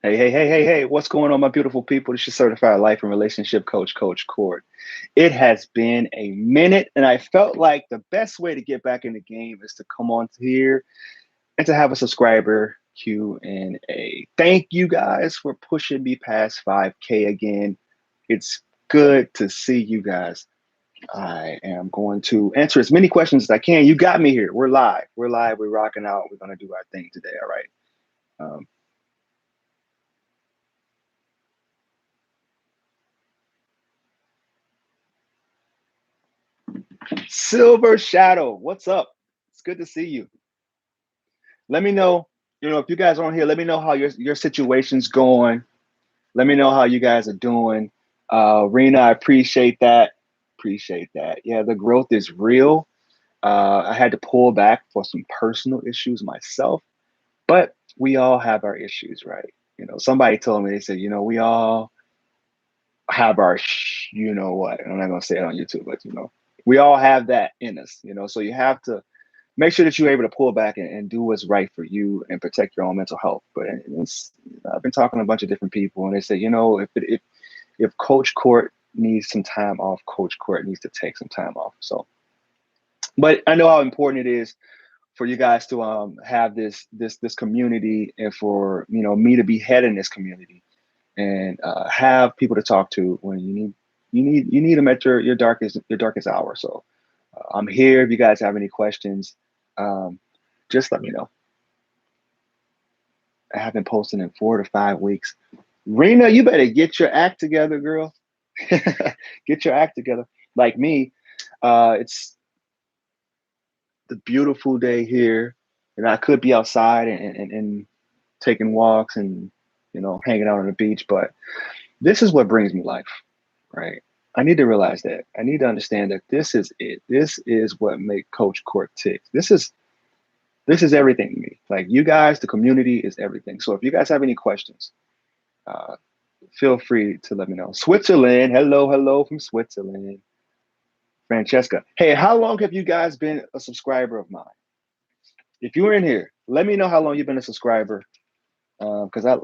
Hey, what's going on, my beautiful people? This is certified life and relationship coach, Coach Cord. It has been a minute, and I felt like the best way to get back in the game is to come on here and to have a subscriber Q&A. Thank you guys for pushing me past 5K again. It's good to see you guys. I am going to answer as many questions as I can. You got me here. We're live. We're live. We're rocking out. We're going to do our thing today. All right. Um, Silver Shadow, what's up? It's good to see you. Let me know, if you guys aren't here, let me know how your situation's going. Let me know how you guys are doing. Rena, I appreciate that. Appreciate that. Yeah, the growth is real. I had to pull back for some personal issues myself, but we all have our issues, right? Somebody told me, they said, we all have our, you know what, and I'm not going to say it on YouTube, but, we all have that in us, so you have to make sure that you're able to pull back and do what's right for you and protect your own mental health. But I've been talking to a bunch of different people, and they say, if Coach Court needs some time off, Coach Court needs to take some time off. So, but I know how important it is for you guys to have this community, and for me to be head in this community, and have people to talk to when you need them at your darkest hour. So I'm here. If you guys have any questions, um, just let me know. I haven't posted in 4 to 5 weeks. Rena, you better get your act together, girl. Get your act together. Like me, it's the beautiful day here, and I could be outside and taking walks and hanging out on the beach, but this is what brings me life, right? I need to realize that. I need to understand that this is it. This is what makes Coach Court tick. This is everything to me. Like, you guys, the community is everything. So if you guys have any questions, uh, feel free to let me know. Switzerland, hello from Switzerland. Francesca, hey, how long have you guys been a subscriber of mine? If you're in here, let me know how long you've been a subscriber. Because I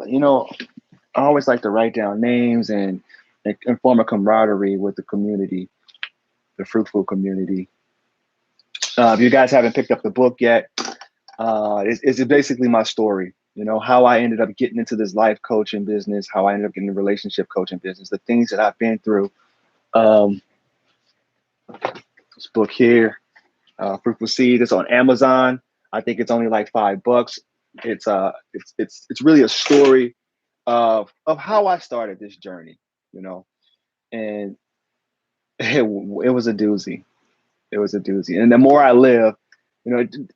always like to write down names and form a camaraderie with the community, the fruitful community. If you guys haven't picked up the book yet, it's basically my story. How I ended up getting into this life coaching business, how I ended up getting the relationship coaching business, the things that I've been through. Um, this book here, Fruitful Seed, it's on Amazon. I think it's only like $5. It's really a story of how I started this journey, and it was a doozy. It was a doozy. And the more I live,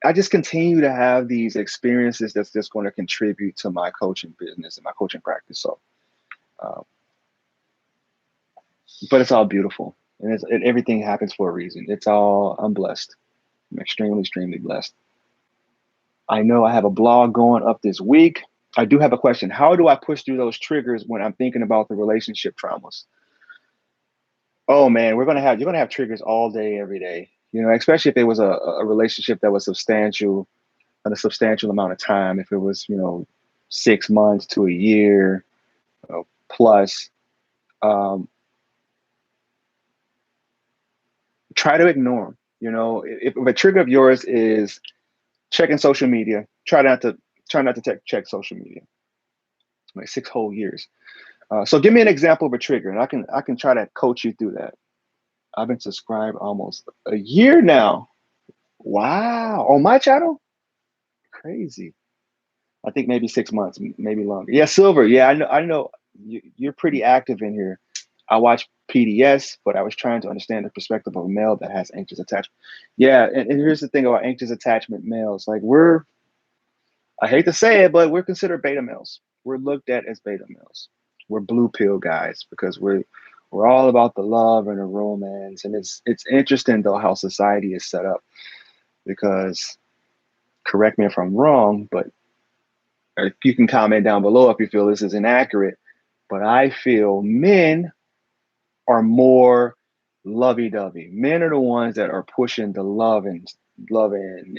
I just continue to have these experiences that's just going to contribute to my coaching business and my coaching practice. So, uh, but it's all beautiful, and everything happens for a reason. I'm blessed. I'm extremely blessed. I know I have a blog going up this week. I do have a question. How do I push through those triggers when I'm thinking about the relationship traumas? Oh man, you're gonna have triggers all day, every day. Especially if it was a relationship that was substantial, and a substantial amount of time. If it was, 6 months to a year, plus, um, try to ignore them. If a trigger of yours is checking social media, try not to check social media. Like 6 whole years. So give me an example of a trigger, and I can try to coach you through that. I've been subscribed almost a year now. Wow, on my channel, crazy. I think maybe 6 months, maybe longer. Yeah, Silver. Yeah, I know you're pretty active in here. I watch PDS, but I was trying to understand the perspective of a male that has anxious attachment. Yeah, and here's the thing about anxious attachment males. Like, I hate to say it, but we're considered beta males. We're looked at as beta males. We're blue pill guys because we're all about the love and the romance. And it's interesting though how society is set up, because, correct me if I'm wrong, but you can comment down below if you feel this is inaccurate, but I feel men are more lovey-dovey. Men are the ones that are pushing the love and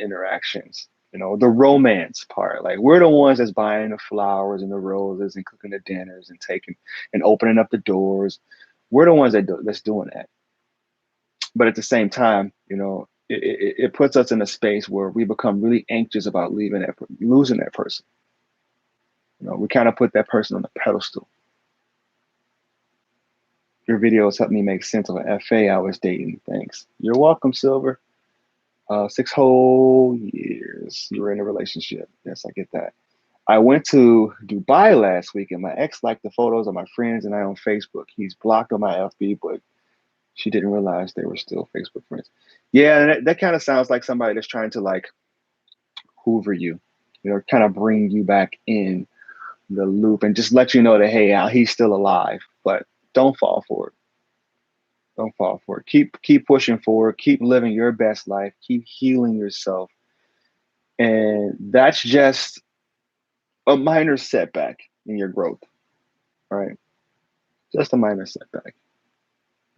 interactions. You know, the romance part. Like we're the ones that's buying the flowers and the roses and cooking the dinners and taking and opening up the doors. We're the ones that's doing that. But at the same time, you know, it puts us in a space where we become really anxious about losing that person. You know, we kind of put that person on the pedestal. Your videos helped me make sense of an FA I was dating. Thanks. You're welcome, Silver. 6 whole years you were in a relationship. Yes, I get that. I went to Dubai last week and my ex liked the photos of my friends and I on Facebook. He's blocked on my FB, but she didn't realize they were still Facebook friends. Yeah, and that kind of sounds like somebody that's trying to like hoover you, you know, kind of bring you back in the loop and just let you know that, hey, he's still alive, but don't fall for it. Don't fall for it. Keep pushing forward. Keep living your best life. Keep healing yourself. And that's just a minor setback in your growth, right? Just a minor setback.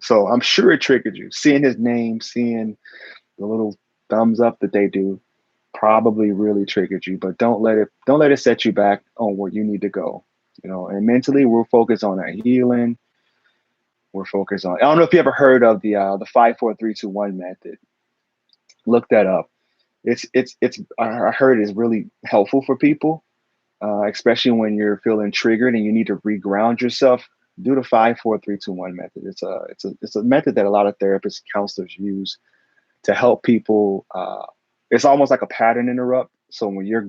So I'm sure it triggered you. Seeing his name, seeing the little thumbs up that they do probably really triggered you, but don't let it set you back on where you need to go. You know, and mentally we're focused on our healing. We're focused on, I don't know if you ever heard of the 5 4 3 2 1 method. Look that up. It's I heard it's really helpful for people, especially when you're feeling triggered and you need to reground yourself. Do the 5 4 3 2 1 method. It's a method that a lot of therapists, counselors use to help people. It's almost like a pattern interrupt. So when you're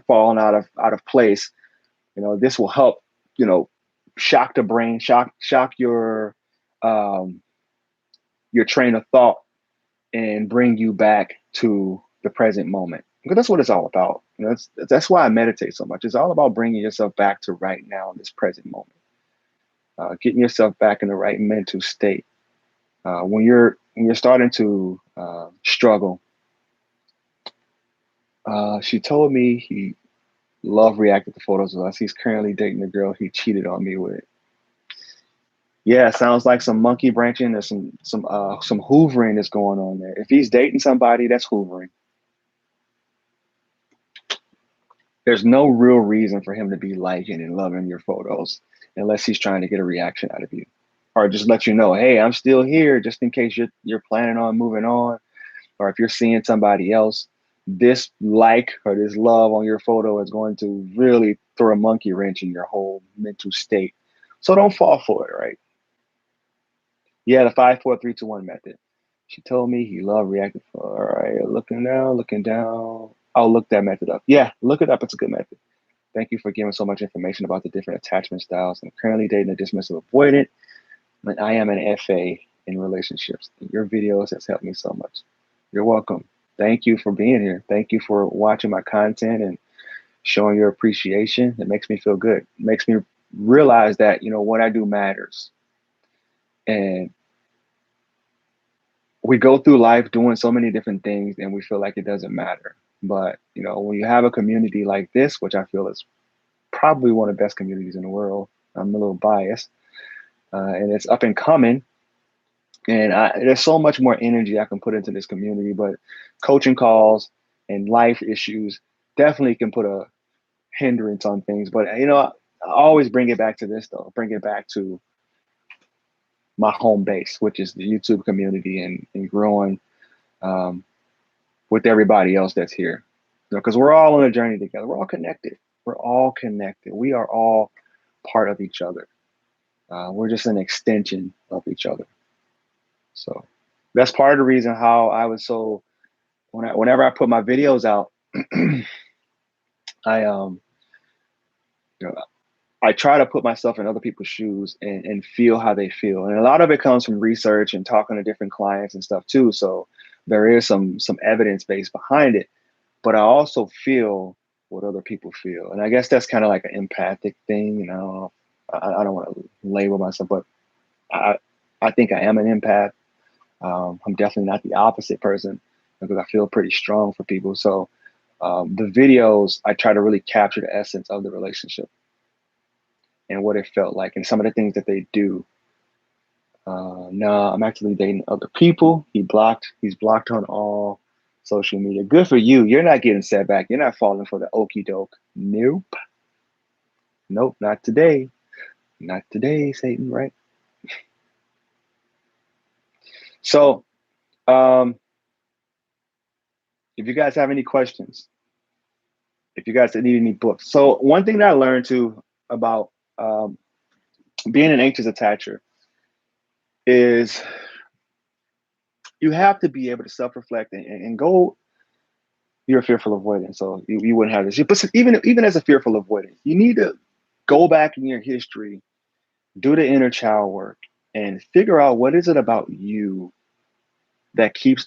falling out of place, you know, this will help, you know, shock the brain, shock um, your train of thought and bring you back to the present moment. Because that's what it's all about. You know, that's why I meditate so much. It's all about bringing yourself back to right now in this present moment, getting yourself back in the right mental state. When you're starting to struggle, she told me he loved reacting to photos of us. He's currently dating a girl he cheated on me with. Yeah, sounds like some monkey branching or some hoovering that's going on there. If he's dating somebody, that's hoovering. There's no real reason for him to be liking and loving your photos unless he's trying to get a reaction out of you. Or just let you know, hey, I'm still here just in case you're planning on moving on. Or if you're seeing somebody else, this like or this love on your photo is going to really throw a monkey wrench in your whole mental state. So don't fall for it, right? Yeah, the 5 4 3 2 1 method. She told me he loved reacting. All right, looking down, looking down. I'll look that method up. Yeah, look it up. It's a good method. Thank you for giving so much information about the different attachment styles. I'm currently dating a dismissive avoidant, and I am an FA in relationships. Your videos has helped me so much. You're welcome. Thank you for being here. Thank you for watching my content and showing your appreciation. It makes me feel good. It makes me realize that, you know, what I do matters. And we go through life doing so many different things and we feel like it doesn't matter. But, you know, when you have a community like this, which I feel is probably one of the best communities in the world, I'm a little biased, and it's up and coming. And there's so much more energy I can put into this community, but coaching calls and life issues definitely can put a hindrance on things. But, you know, I always bring it back to this, though, bring it back to my home base, which is the YouTube community and growing with everybody else that's here. You know, because we're all on a journey together. We're all connected. We're all connected. We are all part of each other. We're just an extension of each other. So that's part of the reason how I was so whenever I put my videos out, I you know I try to put myself in other people's shoes and feel how they feel. And a lot of it comes from research and talking to different clients and stuff too. So there is some evidence base behind it. But I also feel what other people feel. And I guess that's kind of like an empathic thing. You know, I don't want to label myself, but I think I am an empath. I'm definitely not the opposite person because I feel pretty strong for people. So the videos, I try to really capture the essence of the relationship and what it felt like and some of the things that they do. No, I'm actually dating other people. He's blocked on all. social media. Good for you. You're not getting set back. You're not falling for the okey doke. Nope. Nope. Not today. Not today, Satan, right? So, um, if you guys have any questions, if you guys need any books. So one thing that I learned too about um, being an anxious attacher is you have to be able to self-reflect and go. You're a fearful avoidant, so you wouldn't have this. But even as a fearful avoidant, you need to go back in your history, do the inner child work, and figure out what is it about you that keeps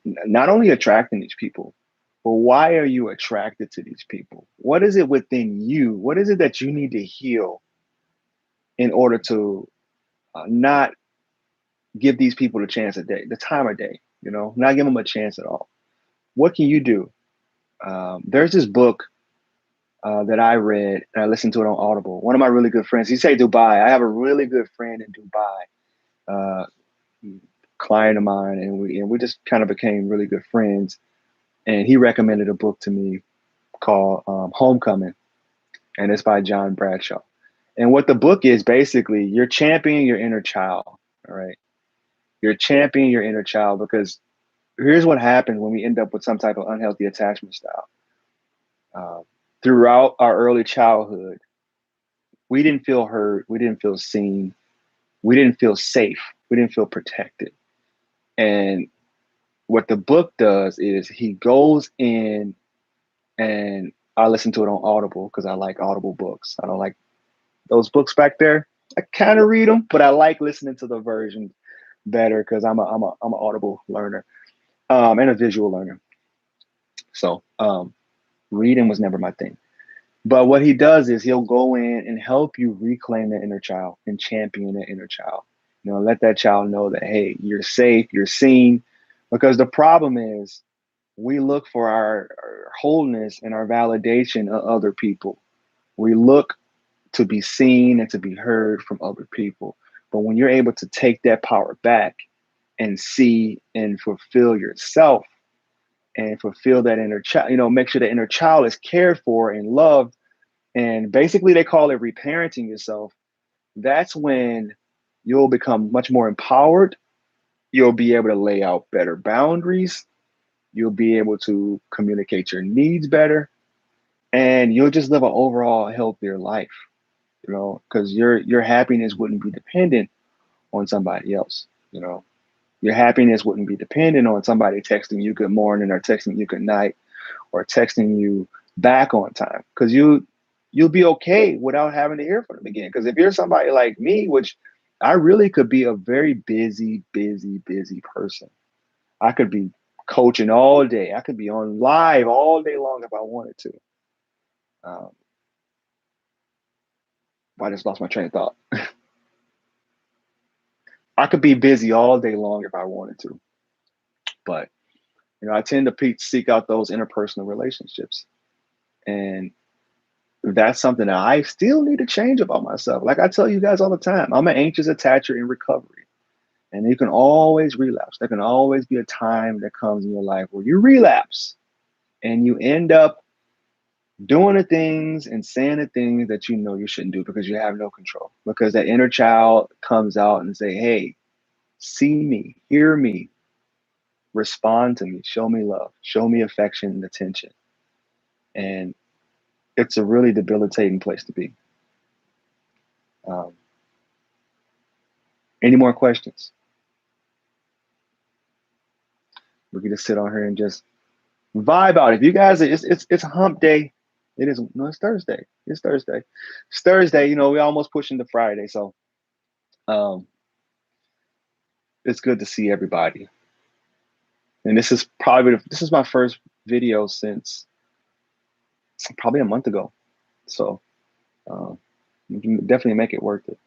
not only attracting these people, but why are you attracted to these people? What is it within you? What is it that you need to heal in order to not give these people a chance a day, the time of day, not give them a chance at all? What can you do? There's this book that I read and I listened to it on Audible. One of my really good friends, he said Dubai. I have a really good friend in Dubai, uh, client of mine, and we just kind of became really good friends. And he recommended a book to me called Homecoming, and it's by John Bradshaw. And what the book is basically, you're championing your inner child. All right, you're championing your inner child because here's what happens when we end up with some type of unhealthy attachment style. Uh, Throughout our early childhood, we didn't feel heard, we didn't feel seen, we didn't feel safe, we didn't feel protected. And what the book does is he goes in, and I listen to it on Audible because I like Audible books. I don't like those books back there. I kind of read them, but I like listening to the version better because I'm an Audible learner and a visual learner. So reading was never my thing. But what he does is he'll go in and help you reclaim the inner child and champion the inner child. Let that child know that, hey, you're safe, you're seen. Because the problem is we look for our wholeness and our validation of other people. We look to be seen and to be heard from other people. But when you're able to take that power back and see and fulfill yourself and fulfill that inner child, make sure the inner child is cared for and loved, and basically they call it reparenting yourself, that's when you'll become much more empowered. You'll be able to lay out better boundaries. You'll be able to communicate your needs better, and you'll just live an overall healthier life, because your happiness wouldn't be dependent on somebody else. Your happiness wouldn't be dependent on somebody texting you good morning or texting you good night or texting you back on time, because you'll be okay without having to hear from them again. Because if you're somebody like me, which I really could be a very busy, busy, busy person. I could be coaching all day. I could be on live all day long if I wanted to. Um, I just lost my train of thought. I could be busy all day long if I wanted to, but I tend to seek out those interpersonal relationships, and that's something that I still need to change about myself. Like I tell you guys all the time, I'm an anxious attacher in recovery, and you can always relapse. There can always be a time that comes in your life where you relapse, and you end up doing the things and saying the things that you shouldn't do because you have no control. Because that inner child comes out and say, "Hey, see me, hear me, respond to me, show me love, show me affection and attention." And it's a really debilitating place to be. Um, any more questions? We can just sit on here and just vibe out. If you guys, it's hump day. It is. No, it's Thursday. It's Thursday. It's Thursday. We almost pushing to Friday, so um, it's good to see everybody. And this is my first video since probably a month ago. So you can definitely make it worth it.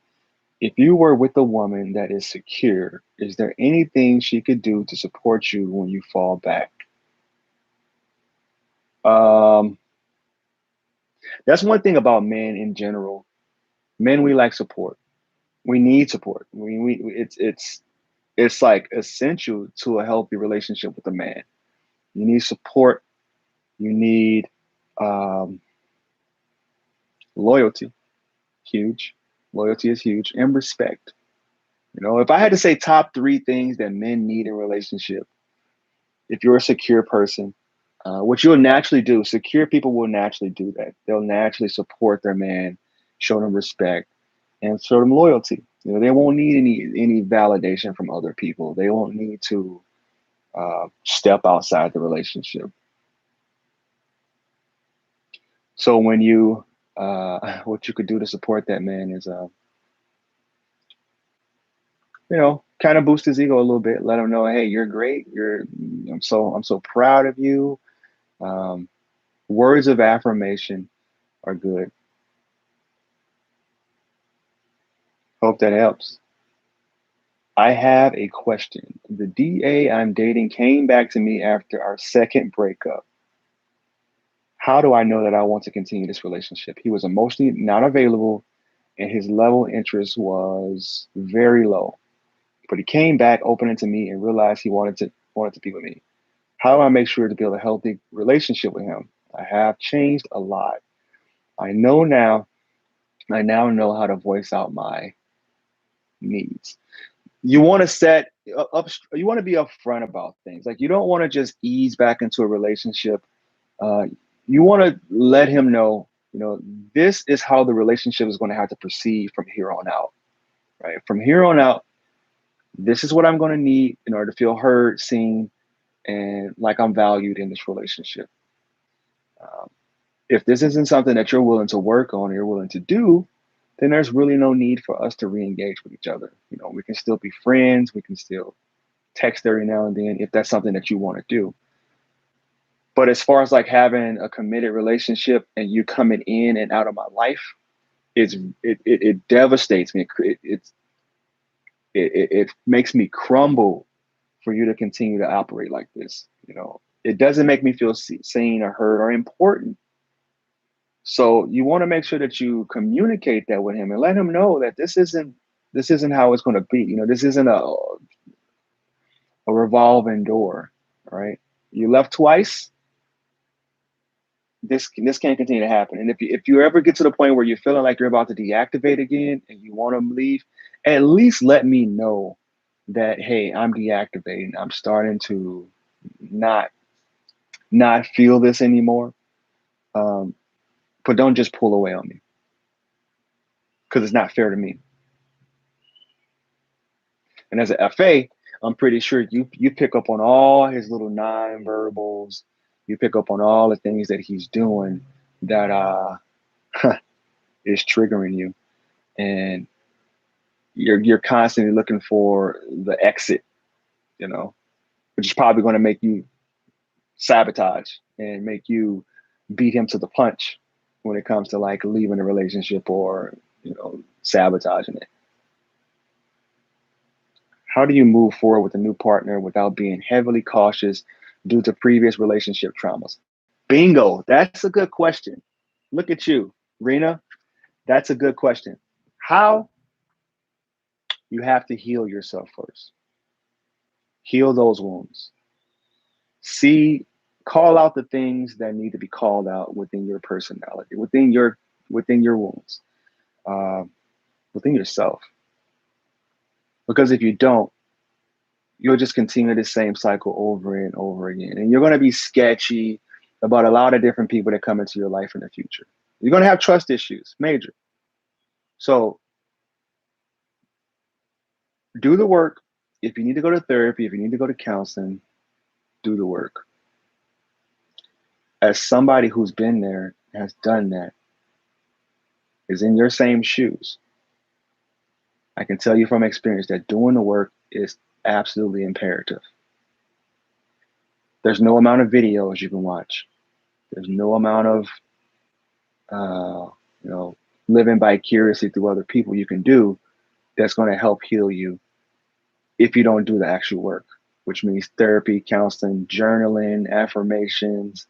If you were with a woman that is secure, is there anything she could do to support you when you fall back? Um, that's one thing about men in general. Men, we like support. We need support. It's like essential to a healthy relationship with a man. You need support. You need loyalty. Huge. Loyalty is huge. And respect. You know, if I had to say top three things that men need in a relationship, if you're a secure person, what you'll naturally do, secure people will naturally do that. They'll naturally support their man, show them respect, and show them loyalty. You know, they won't need any validation from other people. They won't need to step outside the relationship. So when you, what you could do to support that man is, you know, kind of boost his ego a little bit. Let him know, hey, you're great. I'm so proud of you. Um, Words of affirmation are good. Hope that helps. I have a question. The DA I'm dating came back to me after our second breakup. How do I know that I want to continue this relationship? He was emotionally not available and his level of interest was very low. But he came back opening to me and realized he wanted to be with me. How do I make sure to build a healthy relationship with him? I have changed a lot. I know now, I now know how to voice out my needs. You want to set up, you want to be upfront about things. Like you don't want to just ease back into a relationship. Uh, you want to let him know, you know, this is how the relationship is going to have to proceed from here on out, right? From here on out, this is what I'm going to need in order to feel heard, seen, and like I'm valued in this relationship. Um, if this isn't something that you're willing to work on, or you're willing to do, then there's really no need for us to re-engage with each other. You know, we can still be friends. We can still text every now and then if that's something that you want to do. But as far as like having a committed relationship and you coming in and out of my life, it devastates me. It makes me crumble for you to continue to operate like this. You know, it doesn't make me feel seen or heard or important. So you want to make sure that you communicate that with him and let him know that this isn't how it's going to be. You know, this isn't a revolving door, right? You left twice. This can't continue to happen. And if you ever get to the point where you're feeling like you're about to deactivate again and you want to leave, at least let me know that, hey, I'm deactivating. I'm starting to not not feel this anymore. Um, but don't just pull away on me because it's not fair to me. And as an FA, I'm pretty sure you pick up on all his little non-verbals. You pick up on all the things that he's doing that is triggering you, and you're constantly looking for the exit, you know, which is probably going to make you sabotage and make you beat him to the punch when it comes to like leaving a relationship or sabotaging it. How do you move forward with a new partner without being heavily cautious due to previous relationship traumas? Bingo. That's a good question. Look at you, Rena. That's a good question. How? You have to heal yourself first. Heal those wounds. See, call out the things that need to be called out within your personality, within your wounds, uh, within yourself. Because if you don't, you'll just continue the same cycle over and over again. And you're going to be sketchy about a lot of different people that come into your life in the future. You're going to have trust issues, major. So do the work. If you need to go to therapy, if you need to go to counseling, do the work. As somebody who's been there, has done that, is in your same shoes, I can tell you from experience that doing the work is absolutely imperative. There's no amount of videos you can watch. There's no amount of uh, you know, living vicariously through other people you can do that's going to help heal you if you don't do the actual work, which means therapy, counseling, journaling, affirmations,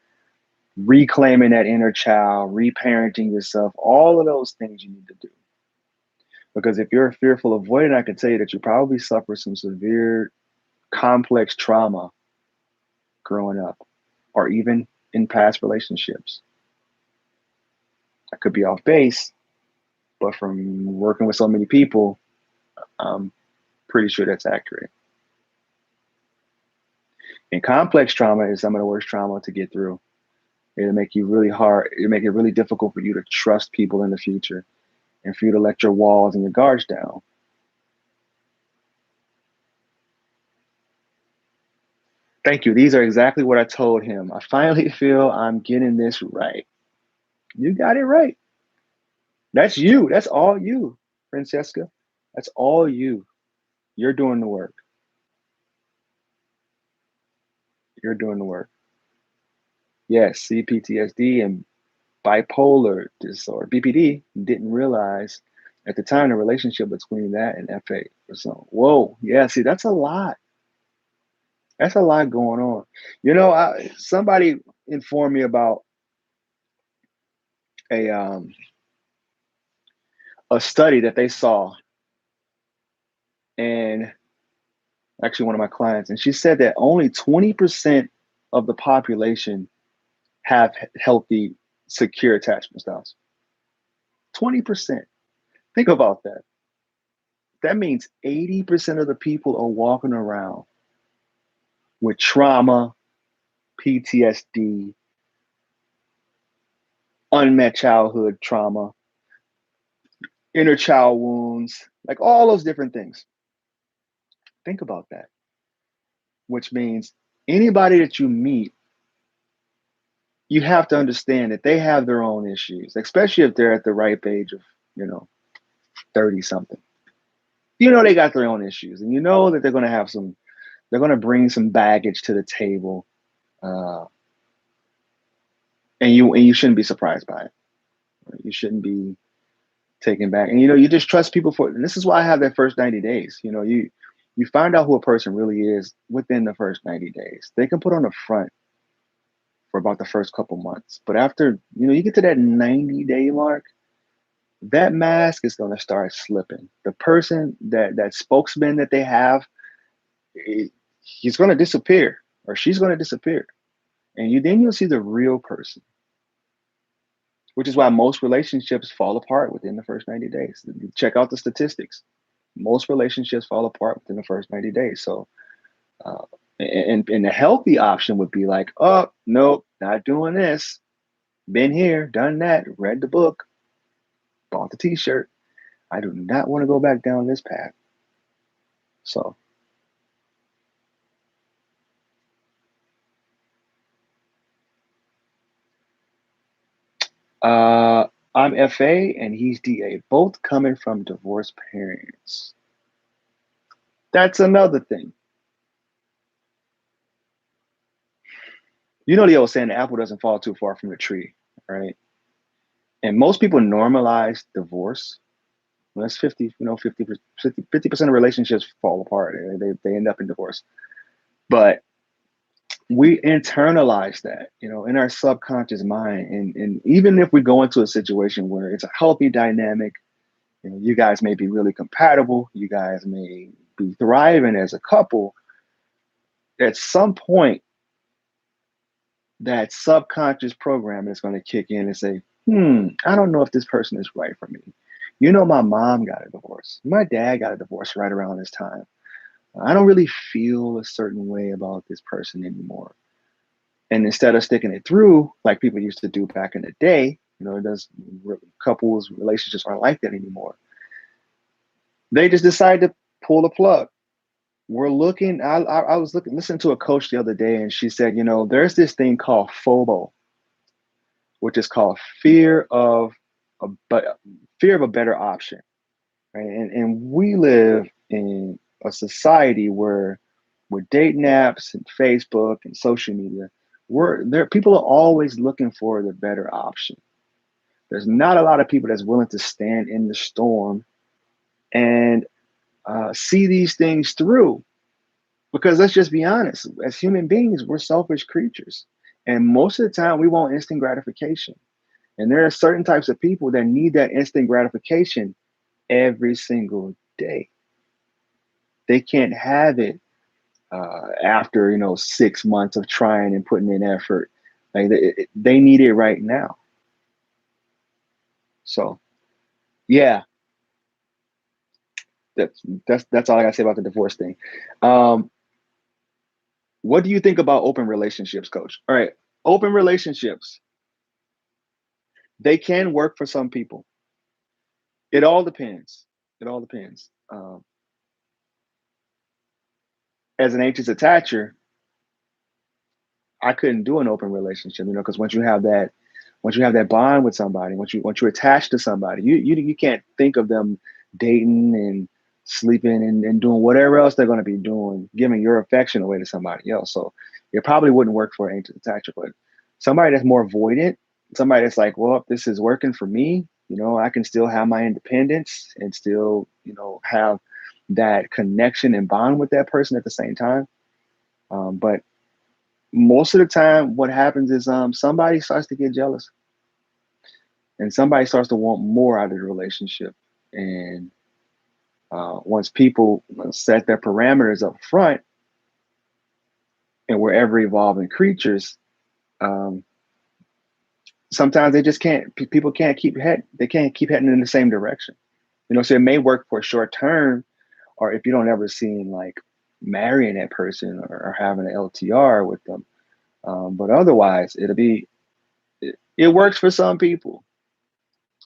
reclaiming that inner child, reparenting yourself, all of those things you need to do. Because if you're a fearful avoidant, I can tell you that you probably suffer some severe, complex trauma growing up. or even in past relationships. I could be off base, but from working with so many people, I'm pretty sure that's accurate. And complex trauma is some of the worst trauma to get through. It'll make you really hard. It'll make it really difficult for you to trust people in the future and for you to let your walls and your guards down. Thank you. These are exactly what I told him. I finally feel I'm getting this right. You got it right. That's you. That's all you, Francesca. That's all you. You're doing the work. You're doing the work. Yes, CPTSD and bipolar disorder, BPD, didn't realize at the time the relationship between that and FA. So, whoa, yeah, see, that's a lot. That's a lot going on. Somebody informed me about a um, a study that they saw, and actually one of my clients, and she said that only 20% of the population have healthy, secure attachment styles. 20%. Think about that. That means 80% of the people are walking around with trauma, PTSD, unmet childhood trauma, inner child wounds, like all those different things. Think about that, which means anybody that you meet, you have to understand that they have their own issues, especially if they're at the ripe age of, 30 something. They got their own issues, and that they're going to bring some baggage to the table, uh, and you shouldn't be surprised by it. Right? You shouldn't be taken back. And you just trust people and this is why I have that first 90 days. You find out who a person really is within the first 90 days. They can put on a front for about the first couple months. But after, you get to that 90-day mark, that mask is going to start slipping. The person, that spokesman that they have, he's going to disappear, or she's going to disappear. And you'll see the real person, which is why most relationships fall apart within the first 90 days. Check out the statistics. Most relationships fall apart within the first 90 days. So, uh, and the healthy option would be like, oh, nope, not doing this. Been here, done that, read the book, bought the t-shirt. I do not want to go back down this path. So, I'm FA and he's DA, both coming from divorced parents. That's another thing. The old saying, the apple doesn't fall too far from the tree, right? And most people normalize divorce. Well, that's 50% of relationships fall apart. They end up in divorce. But we internalize that, in our subconscious mind. And even if we go into a situation where it's a healthy dynamic, you guys may be really compatible, you guys may be thriving as a couple, at some point, that subconscious program is going to kick in and say, I don't know if this person is right for me. My mom got a divorce. My dad got a divorce right around this time. I don't really feel a certain way about this person anymore. And instead of sticking it through like people used to do back in the day, couples, relationships aren't like that anymore. They just decide to pull the plug. I was listening to a coach the other day, and she said, there's this thing called FOBO, which is called fear of a better option. Right? And we live in a society where with dating apps and Facebook and social media, people are always looking for the better option. There's not a lot of people that's willing to stand in the storm and see these things through. Because let's just be honest, as human beings, we're selfish creatures. And most of the time we want instant gratification. And there are certain types of people that need that instant gratification every single day. They can't have it after 6 months of trying and putting in effort. Like they need it right now. So yeah, that's that's all I gotta say about the divorce thing. Um, what do you think about open relationships, Coach? All right, open relationships, they can work for some people. It all depends. It all depends. As an anxious attacher, I couldn't do an open relationship, because once you have that bond with somebody, once you're attached to somebody, you can't think of them dating and sleeping and doing whatever else they're going to be doing, giving your affection away to somebody else. So it probably wouldn't work for an anxious attacher, but somebody that's more avoidant, somebody that's like, well, if this is working for me, I can still have my independence and still, have that connection and bond with that person at the same time. But most of the time, what happens is somebody starts to get jealous and somebody starts to want more out of the relationship. And once people set their parameters up front, and we're ever evolving creatures, um, sometimes they just can't. People can't keep head. They can't keep heading in the same direction. So it may work for a short term, or if you don't ever see like marrying that person or having an LTR with them. But otherwise, it works for some people.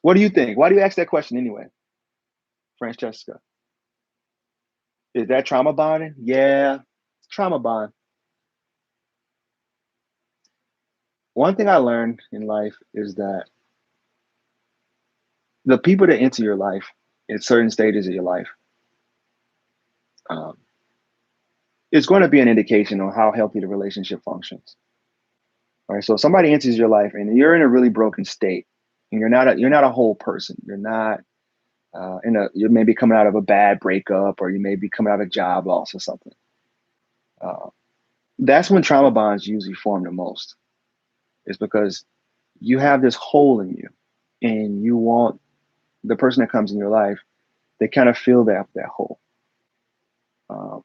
What do you think? Why do you ask that question anyway, Francesca? Is that trauma bonding? Yeah, trauma bond. One thing I learned in life is that the people that enter your life at certain stages of your life, um, is going to be an indication on how healthy the relationship functions. All right. So if somebody enters your life and you're in a really broken state, and you're not a whole person. You're not you may be coming out of a bad breakup, or you may be coming out of job loss or something. Uh, that's when trauma bonds usually form the most. Is because you have this hole in you, and you want the person that comes in your life, they kind of fill that hole. Um,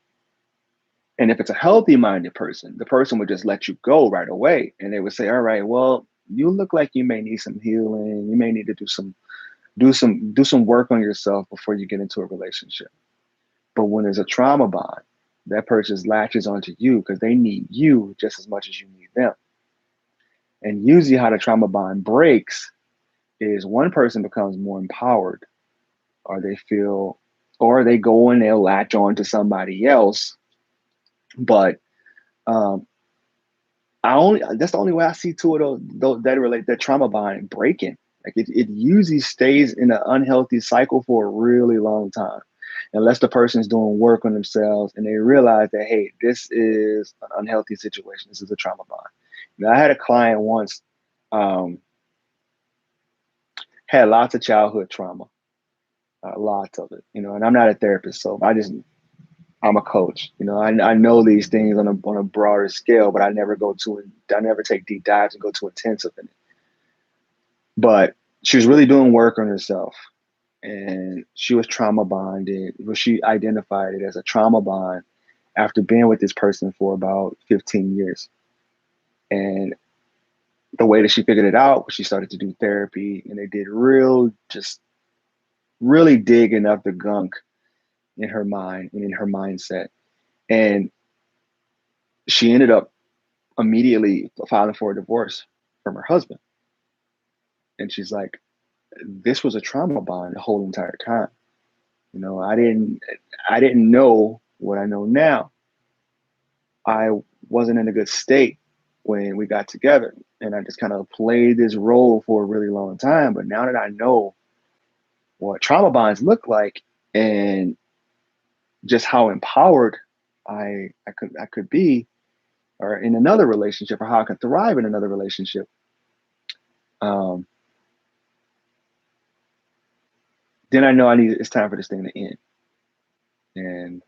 and if it's a healthy minded person, the person would just let you go right away, and they would say, "All right, well, you look like you may need some healing. You may need to do some work on yourself before you get into a relationship." But when there's a trauma bond, that person latches onto you because they need you just as much as you need them. And usually, how the trauma bond breaks is one person becomes more empowered, or they feel, or they go and they'll latch on to somebody else. But um, that's the only way I see two of those that relate that trauma bond breaking. Like it usually stays in an unhealthy cycle for a really long time, unless the person's doing work on themselves and they realize that, hey, this is an unhealthy situation. This is a trauma bond. I had a client once, um, had lots of childhood trauma, lots of it, and I'm not a therapist, so I'm a coach. I know these things on a broader scale, but I never take deep dives and go too intensive in it. But she was really doing work on herself, and she was trauma bonded. Well, she identified it as a trauma bond after being with this person for about 15 years. And the way that she figured it out was she started to do therapy, and they did just really digging up the gunk in her mind and in her mindset. And she ended up immediately filing for a divorce from her husband. And she's like, this was a trauma bond the whole entire time. I didn't know what I know now. I wasn't in a good state when we got together, and I just kind of played this role for a really long time. But now that I know what trauma bonds look like, and just how empowered I could be, or in another relationship, or how I could thrive in another relationship, um, then I know it's time for this thing to end. And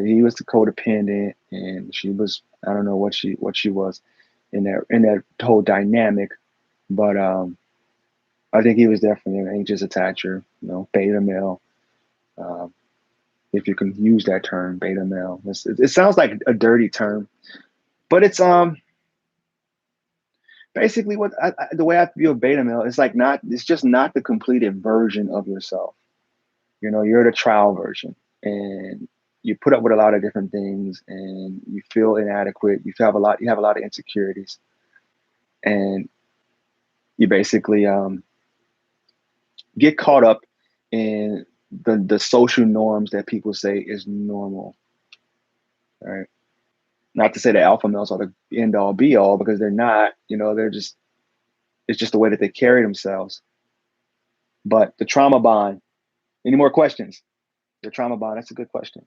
he was the codependent, and she was, I don't know what she was in that whole dynamic, but I think he was definitely an anxious attacher, beta male. Um, if you can use that term, beta male. It sounds like a dirty term, but it's basically what the way I view a beta male is like not. It's just not the completed version of yourself. You know, you're the trial version, and you put up with a lot of different things, and you feel inadequate. You have a lot of insecurities, and you basically get caught up in the social norms that people say is normal, right? Not to say that alpha males are the end all be all, because they're not. You know, they're just it's just the way that they carry themselves. But the trauma bond. Any more questions? The trauma bond. That's a good question.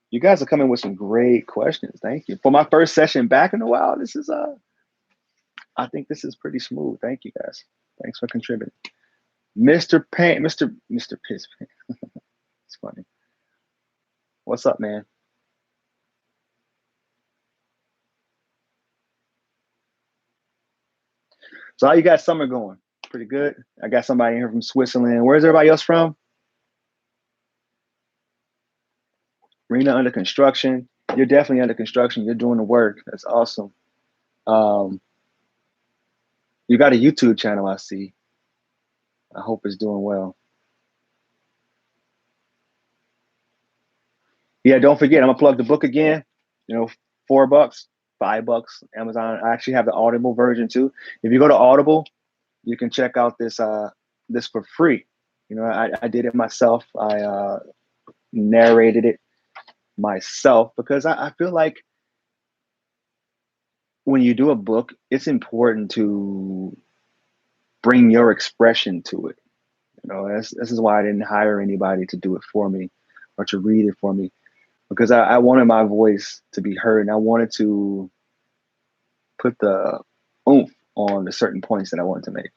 You guys are coming with some great questions. Thank you. For my first session back in a while, this is I think this is pretty smooth. Thank you guys. Thanks for contributing. Mr. Pain, Mr. Piss. It's funny. What's up, man? So how you guys summer going? Pretty good. I got somebody in here from Switzerland. Where's everybody else from? Rena under construction. You're definitely under construction. You're doing the work. That's awesome. Um, you got a YouTube channel, I see. I hope it's doing well. Yeah, don't forget, I'm gonna plug the book again. You know, $4, $5, Amazon. I actually have the Audible version too. If you go to Audible, you can check out this for free. You know, I did it myself. I narrated it myself because I feel like when you do a book, it's important to bring your expression to it. You know, this is why I didn't hire anybody to do it for me or to read it for me, because I wanted my voice to be heard, and I wanted to put the oomph on the certain points that I wanted to make.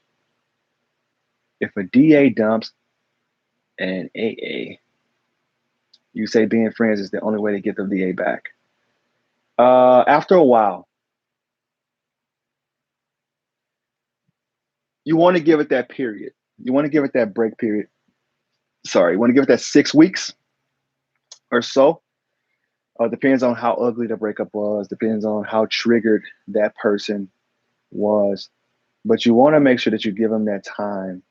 If a DA dumps an AA, you say being friends is the only way to get the DA back. After a while, you want to give it that period. You want to give it that break period. Sorry, you want to give it that 6 weeks or so. Depends on how ugly the breakup was. Depends on how triggered that person was. But you want to make sure that you give them that time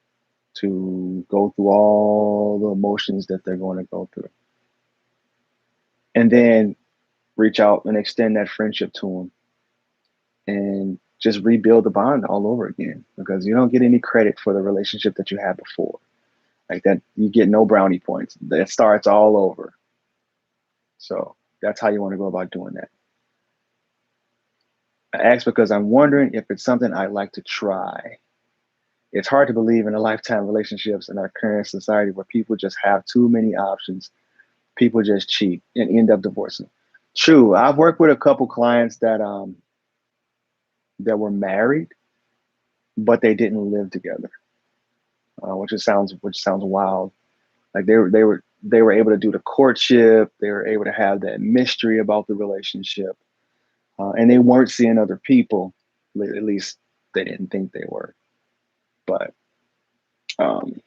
to go through all the emotions that they're going to go through. And then reach out and extend that friendship to them and just rebuild the bond all over again, because you don't get any credit for the relationship that you had before. Like that, you get no brownie points. That starts all over. So that's how you want to go about doing that. I ask because I'm wondering if it's something I'd like to try. It's hard to believe in a lifetime relationships in our current society where people just have too many options. People just cheat and end up divorcing. True. I've worked with a couple clients that were married, but they didn't live together, which sounds wild. Like they were able to do the courtship. They were able to have that mystery about the relationship, and they weren't seeing other people. At least they didn't think they were. But um,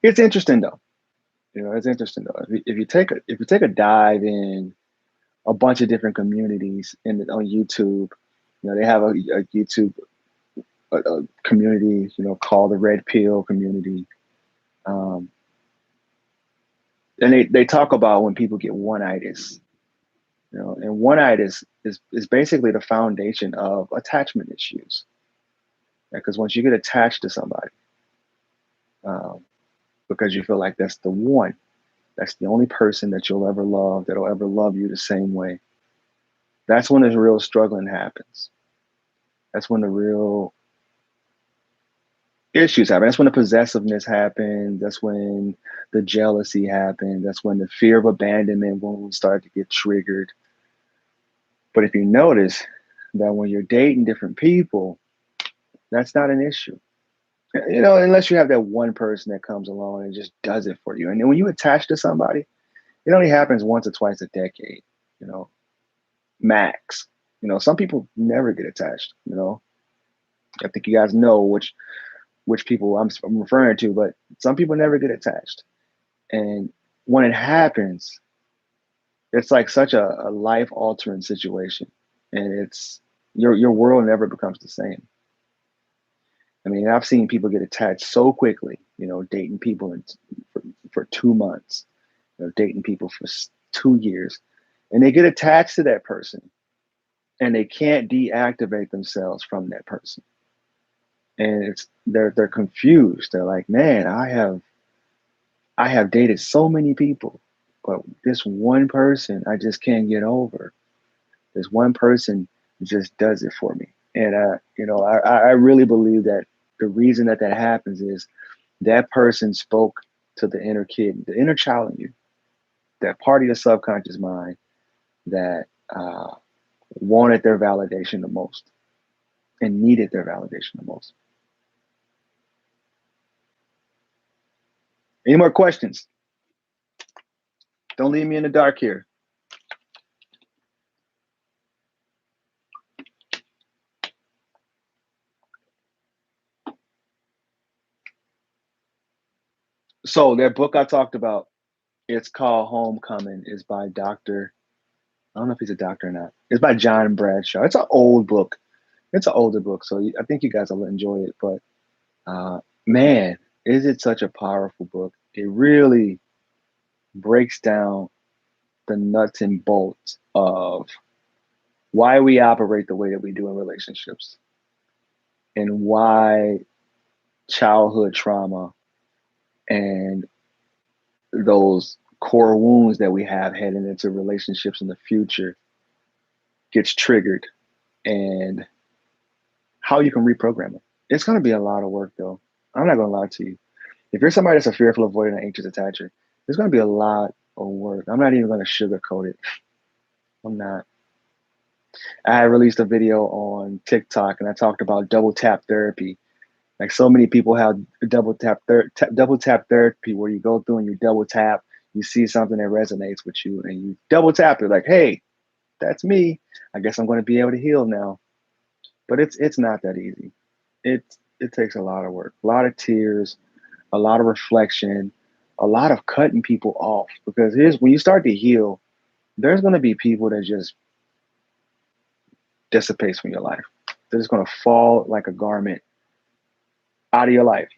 it's interesting though. You know, it's interesting though. If you take a dive in a bunch of different communities on YouTube, you know, they have a YouTube a community, you know, called the Red Pill community. Um, and they talk about when people get one-itis, you know, and one-itis is basically the foundation of attachment issues. Because once you get attached to somebody, um, because you feel like that's the one, that's the only person that you'll ever love, that'll ever love you the same way, that's when the real struggling happens. That's when the real issues happen. That's when the possessiveness happens. That's when the jealousy happens. That's when the fear of abandonment wounds start to get triggered. But if you notice that when you're dating different people, that's not an issue. You know, unless you have that one person that comes along and just does it for you. And then when you attach to somebody, it only happens once or twice a decade, you know, max. You know, some people never get attached, you know. I think you guys know which people I'm referring to, but some people never get attached. And when it happens, it's like such a life altering situation. And it's your world never becomes the same. I mean, I've seen people get attached so quickly, dating people for 2 months, dating people for 2 years, and they get attached to that person and they can't deactivate themselves from that person. And they're confused. They're like, man, I have dated so many people, but this one person I just can't get over. This one person just does it for me. And I really believe that the reason that happens is that person spoke to the inner kid, the inner child in you, that part of your subconscious mind that wanted their validation the most and needed their validation the most. Any more questions? Don't leave me in the dark here. So that book I talked about, it's called Homecoming. It's by Dr. I don't know if he's a doctor or not. It's by John Bradshaw. It's an old book. It's an older book, so I think you guys will enjoy it. But man, is it such a powerful book? It really breaks down the nuts and bolts of why we operate the way that we do in relationships and why childhood trauma and those core wounds that we have heading into relationships in the future gets triggered and how you can reprogram it. It's going to be a lot of work though. I'm not going to lie to you. If you're somebody that's a fearful, avoidant, and anxious attacher, there's going to be a lot of work. I'm not even going to sugarcoat it. I'm not. I had released a video on TikTok and I talked about double tap therapy. Like so many people have double tap therapy where you go through and you double tap, you see something that resonates with you and you double tap it like, hey, that's me. I guess I'm going to be able to heal now. But it's not that easy. It takes a lot of work, a lot of tears, a lot of reflection, a lot of cutting people off. Because here's when you start to heal, there's going to be people that just dissipates from your life. They're just going to fall like a garment out of your life.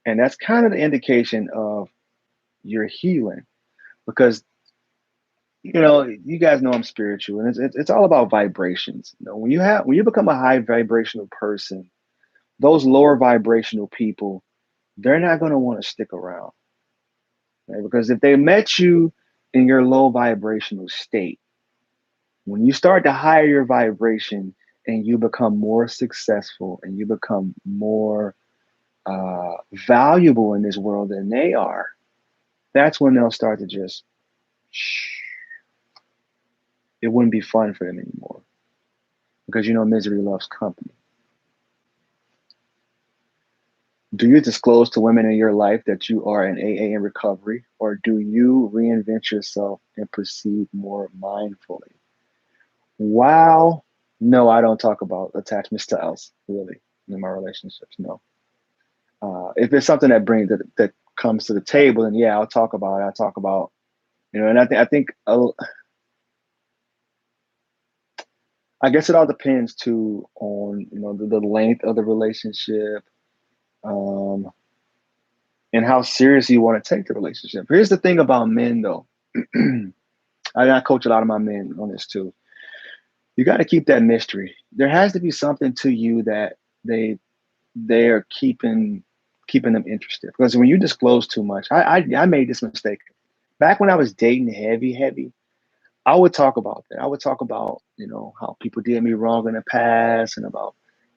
And that's kind of the indication of you're healing because, you guys know I'm spiritual and it's all about vibrations. When you become a high vibrational person, those lower vibrational people, they're not going to want to stick around, right? Because if they met you in your low vibrational state, when you start to higher your vibration and you become more successful and you become more valuable in this world than they are, that's when they'll start to just, it wouldn't be fun for them anymore because misery loves company. Do you disclose to women in your life that you are an AA in recovery, or do you reinvent yourself and proceed more mindfully? Wow. No, I don't talk about attachment styles really in my relationships. No. If it's something that comes to the table, then yeah, I'll talk about it. I'll talk about, and I guess it all depends too on, the length of the relationship, and how serious you want to take the relationship. Here's the thing about men though. I coach a lot of my men on this too. You got to keep that mystery. There has to be something to you that they're keeping them interested. Because when you disclose too much, I made this mistake. Back when I was dating heavy, I would talk about that. I would talk about, how people did me wrong in the past and about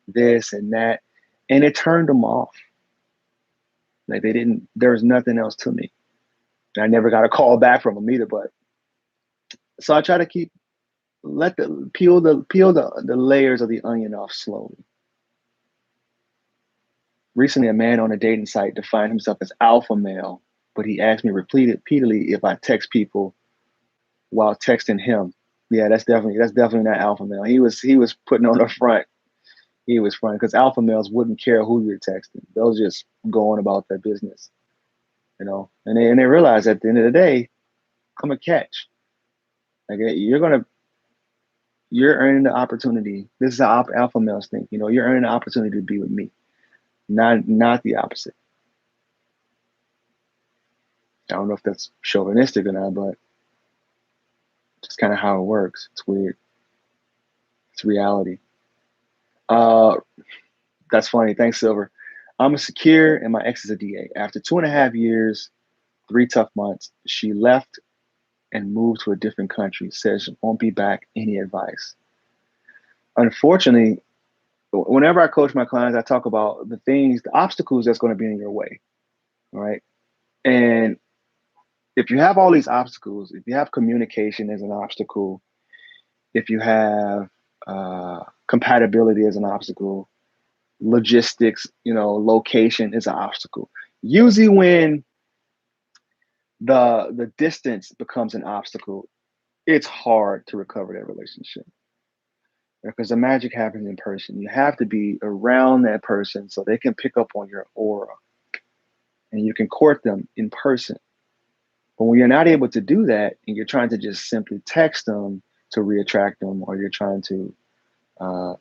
this and that. And it turned them off. Like there was nothing else to me. And I never got a call back from them either. But so I try to peel the layers of the onion off slowly. Recently, a man on a dating site defined himself as alpha male, but he asked me repeatedly if I text people while texting him. Yeah, that's definitely not alpha male. He was putting on the front. He was front because alpha males wouldn't care who you're texting. They'll just go on about their business. you know, and they realize at the end of the day, I'm a catch. Like you're earning the opportunity. This is how alpha males think. You know, you're earning the opportunity to be with me, not the opposite. I don't know if that's chauvinistic or not, but it's kind of how it works. It's weird. It's reality. Uh, that's funny. Thanks, Silver. I'm a secure and my ex is a DA. After 2.5 years, 3 tough months, she left and moved to a different country. Says she won't be back. Any advice? Unfortunately, whenever I coach my clients, I talk about the obstacles that's going to be in your way. All right. And if you have all these obstacles, if you have communication as an obstacle, if you have compatibility as an obstacle, logistics, you know, location is an obstacle. Usually when the distance becomes an obstacle, it's hard to recover that relationship because the magic happens in person. You have to be around that person so they can pick up on your aura and you can court them in person. But when you're not able to do that and you're trying to just simply text them to reattract them, or you're trying to uh,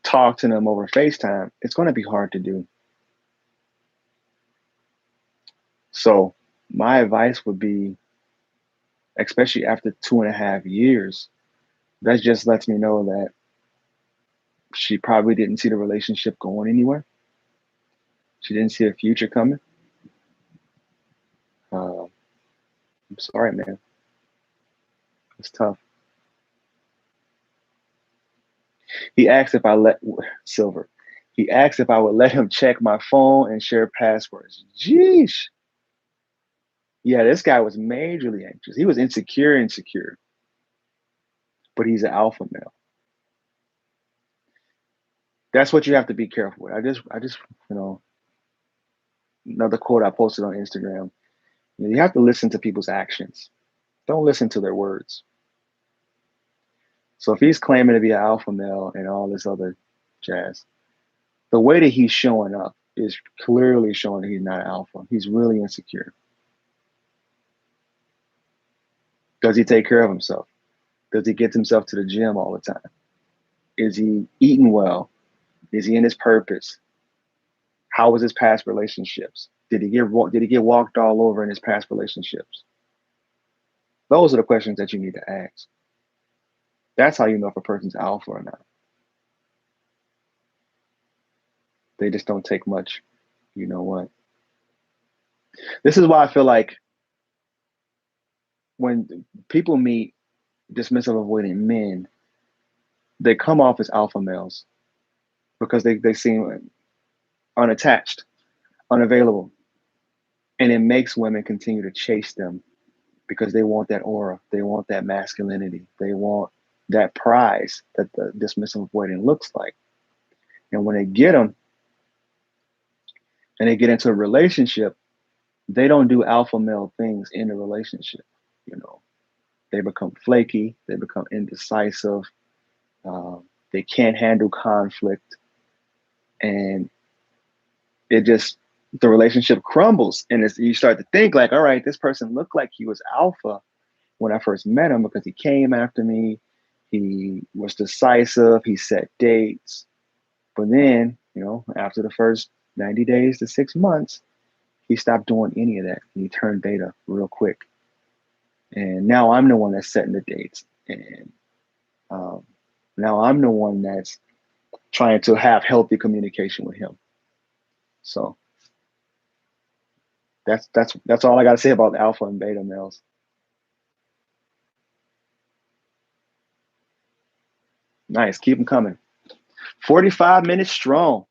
talk to them over FaceTime, it's going to be hard to do. So my advice would be, especially after 2.5 years, that just lets me know that she probably didn't see the relationship going anywhere. She didn't see a future coming. I'm sorry, man. It's tough. He asked if I let Silver. He asked if I would let him check my phone and share passwords. Jeez. Yeah, this guy was majorly anxious. He was insecure, but he's an alpha male. That's what you have to be careful with. I just, you know, another quote I posted on Instagram. You have to listen to people's actions. Don't listen to their words. So if he's claiming to be an alpha male and all this other jazz, the way that he's showing up is clearly showing that he's not an alpha. He's really insecure. Does he take care of himself? Does he get himself to the gym all the time? Is he eating well? Is he in his purpose? How was his past relationships? Did he get walked all over in his past relationships? Those are the questions that you need to ask. That's how you know if a person's alpha or not. They just don't take much. You know what? This is why I feel like when people meet dismissive avoidant men, they come off as alpha males because they seem unattached, unavailable. And it makes women continue to chase them because they want that aura. They want that masculinity. They want that prize that the dismissive avoidant looks like. And when they get them and they get into a relationship, they don't do alpha male things in the relationship. You know, they become flaky. They become indecisive. They can't handle conflict. And it just, the relationship crumbles. And you start to think like, all right, this person looked like he was alpha when I first met him because he came after me. He was decisive. He set dates. But then, you know, after the first 90 days to 6 months, he stopped doing any of that. He turned beta real quick. And now I'm the one that's setting the dates. And now I'm the one that's trying to have healthy communication with him. So that's all I got to say about alpha and beta males. Nice. Keep them coming. 45 minutes strong.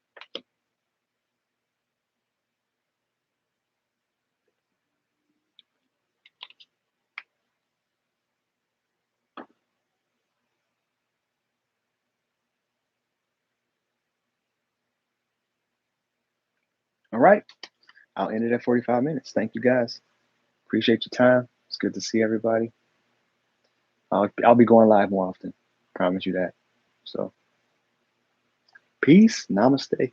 All right. I'll end it at 45 minutes. Thank you guys. Appreciate your time. It's good to see everybody. I'll be going live more often. Promise you that. So, peace. Namaste.